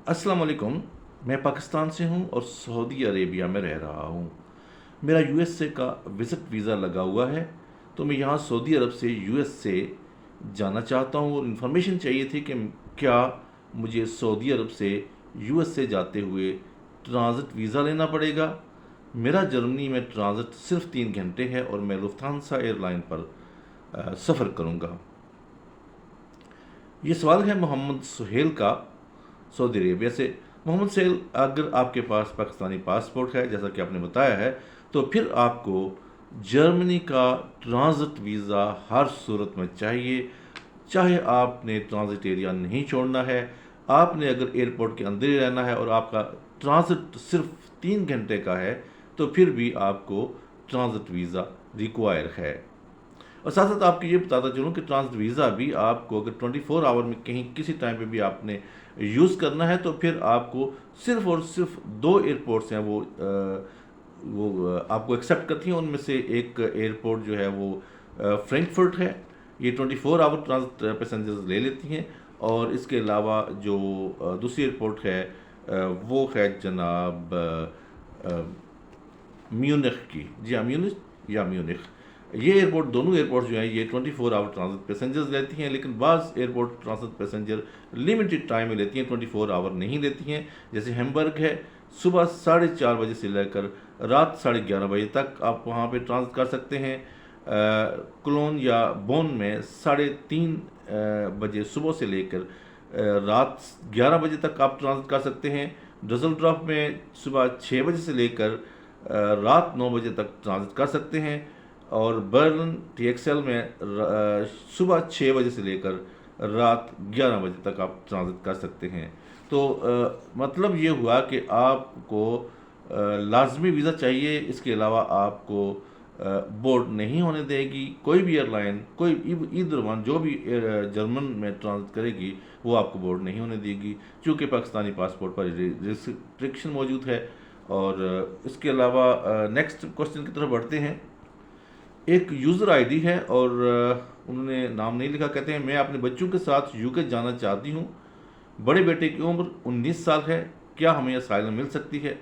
अस्सलाम वालेकुम। मैं पाकिस्तान से हूँ और सऊदी अरेबिया में रह रहा हूँ। मेरा यूएसए का विज़िट वीज़ा लगा हुआ है, तो मैं यहाँ सऊदी अरब से यूएसए जाना चाहता हूँ और इन्फॉर्मेशन चाहिए थी कि क्या मुझे सऊदी अरब से यूएसए जाते हुए ट्रांज़िट वीज़ा लेना पड़ेगा। मेरा जर्मनी में ट्रांज़िट सिर्फ 3 घंटे है और मैं लुफ्थांसा एयरलाइन पर सफ़र करूँगा। ये सवाल है मोहम्मद सुहेल का, सऊदी अरेबिया से। मोहम्मद सुहेल, अगर आपके पास पाकिस्तानी पासपोर्ट है जैसा कि आपने बताया है, तो फिर आपको जर्मनी का ट्रांजिट वीज़ा हर सूरत में चाहिए। चाहे आपने ट्रांजिट एरिया नहीं छोड़ना है, आपने अगर एयरपोर्ट के अंदर ही रहना है और आपका ट्रांजिट सिर्फ 3 घंटे का है, तो फिर भी आपको ट्रांजिट वीज़ा रिक्वायर है। और साथ साथ आपको ये बताता चलूँ कि ट्रांजिट वीज़ा भी आपको अगर 24 आवर में कहीं किसी टाइम पे भी आपने यूज़ करना है, तो फिर आपको सिर्फ और सिर्फ 2 एयरपोर्ट्स हैं आपको एक्सेप्ट करती हैं। उनमें से एक एयरपोर्ट जो है वो फ्रैंकफर्ट है। ये 24 आवर ट्रांजिट पैसेंजर्स ले लेती हैं। और इसके अलावा जो दूसरी एयरपोर्ट है वो है जनाब म्यूनिख की। जी हाँ, म्यूनिख। ये एयरपोर्ट, दोनों एयरपोर्ट जो हैं ये 24 आवर ट्रांजिट पैसेंजर्स लेती हैं, लेकिन बाज़ airport transit passenger limited time में लेती हैं, 24 आवर नहीं लेती हैं। जैसे हैम्बर्ग है, सुबह 4:30 बजे से लेकर रात 11:30 बजे तक आप वहाँ पे ट्रांजिट कर सकते हैं। कोलोन या बोन में 3:30 बजे सुबह से लेकर रात 11 बजे तक आप ट्रांजिट कर सकते हैं। डज़ल्ड्रॉफ में सुबह 6 बजे से लेकर रात 9 बजे तक ट्रांजिट कर सकते हैं। और बर्लिन TXL में सुबह 6 बजे से लेकर रात 11 बजे तक आप ट्रांजिट कर सकते हैं। तो मतलब ये हुआ कि आपको लाजमी वीज़ा चाहिए। इसके अलावा आपको बोर्ड नहीं होने देगी कोई भी एयरलाइन, कोई ईदर वन, जो भी जर्मन में ट्रांजिट करेगी वो आपको बोर्ड नहीं होने देगी, चूँकि पाकिस्तानी पासपोर्ट पर रिस्ट्रिक्शन मौजूद है। और इसके अलावा नेक्स्ट क्वेश्चन की तरफ बढ़ते हैं। एक यूज़र आईडी है और उन्होंने नाम नहीं लिखा। कहते हैं, मैं अपने बच्चों के साथ यूके जाना चाहती हूँ। बड़े बेटे की उम्र 19 साल है। क्या हमें असाइलम मिल सकती है?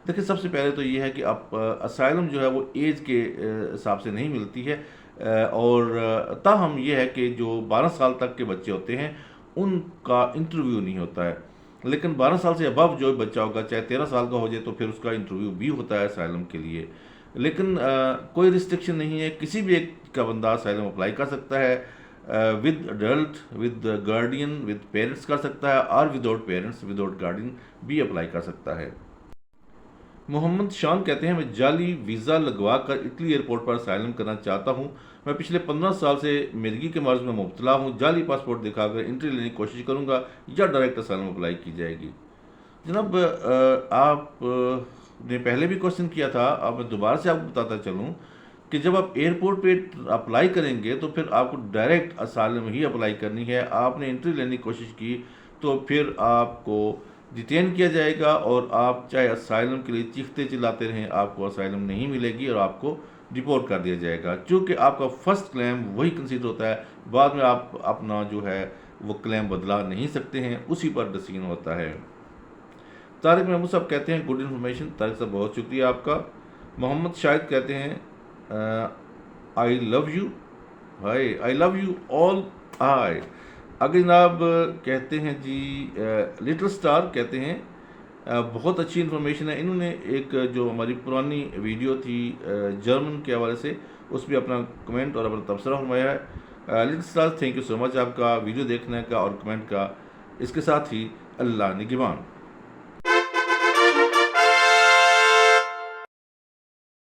देखिए, सबसे पहले तो ये है कि आप असाइलम जो है वो एज के हिसाब से नहीं मिलती है। और ताहम ये है कि जो 12 साल तक के बच्चे होते हैं उनका इंटरव्यू नहीं होता है, लेकिन 12 साल से अबव जो बच्चा होगा, चाहे 13 साल का हो जाए, तो फिर उसका इंटरव्यू भी होता है असाइलम के लिए। लेकिन कोई रिस्ट्रिक्शन नहीं है, किसी भी एक का बंदा असाइलम अप्लाई कर सकता है। With adult, with guardian, with parents कर सकता है, और विदाउट पेरेंट्स, विदाउट गार्डियन भी अप्लाई कर सकता है। मोहम्मद शान कहते हैं, मैं जाली वीज़ा लगवा कर इटली एयरपोर्ट पर असाइलम करना चाहता हूँ। मैं पिछले 15 साल से मिर्गी के मर्ज़ में मुब्तला हूँ। जाली पासपोर्ट दिखाकर एंट्री लेने की कोशिश करूँगा या डायरेक्ट असाइलम अप्लाई की जाएगी? जनाब, आप ने पहले भी क्वेश्चन किया था। अब मैं दोबारा से आपको बताता चलूँ कि जब आप एयरपोर्ट पे अप्लाई करेंगे तो फिर आपको डायरेक्ट असाइलम ही अप्लाई करनी है। आपने एंट्री लेने की कोशिश की तो फिर आपको डिटेन किया जाएगा, और आप चाहे असाइलम के लिए चीखते चिल्लाते रहें, आपको असाइलम नहीं मिलेगी और आपको डिपोर्ट कर दिया जाएगा। चूँकि आपका फ़र्स्ट क्लेम वही कंसीडर होता है, बाद में आप अपना जो है वो क्लेम बदला नहीं सकते हैं, उसी पर डिसीजन होता है। तारिक महमूद साहब कहते हैं, गुड इन्फॉर्मेशन। तारिक साहब, बहुत शुक्रिया आपका। मोहम्मद शाहिद कहते हैं, I love you. Hi, I love you all. Hi. अगर जनाब कहते हैं जी, लिटिल स्टार कहते हैं, बहुत अच्छी इन्फॉर्मेशन है। इन्होंने एक जो हमारी पुरानी वीडियो थी जर्मन के हवाले से, उस पर अपना कमेंट और अपना तबसरा फरमाया है। Little star, thank you so much आपका वीडियो देखने का और कमेंट का। इसके साथ ही अल्लाह निगहबान।